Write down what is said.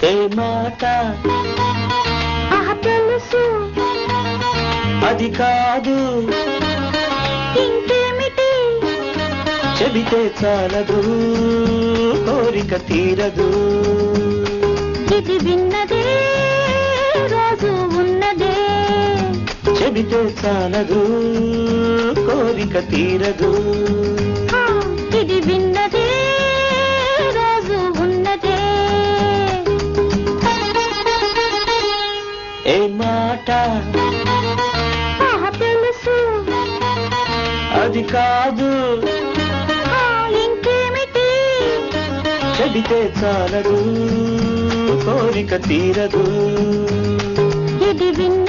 ఏ మాట తెలుసు అది కాదు ఇంకేమిటి చెబితే చాలదు కోరిక తీరదు ఇది విన్నదే రోజు ఉన్నదే చెబితే చాలదు కోరిక తీరదు ఇది విన్నదే రోజు ఉన్నదే ఏ మాట తెలుసు అది కాదు ఇంకేమిటి చెబితే చాలదు కోరిక తీరదు ఇది విన్న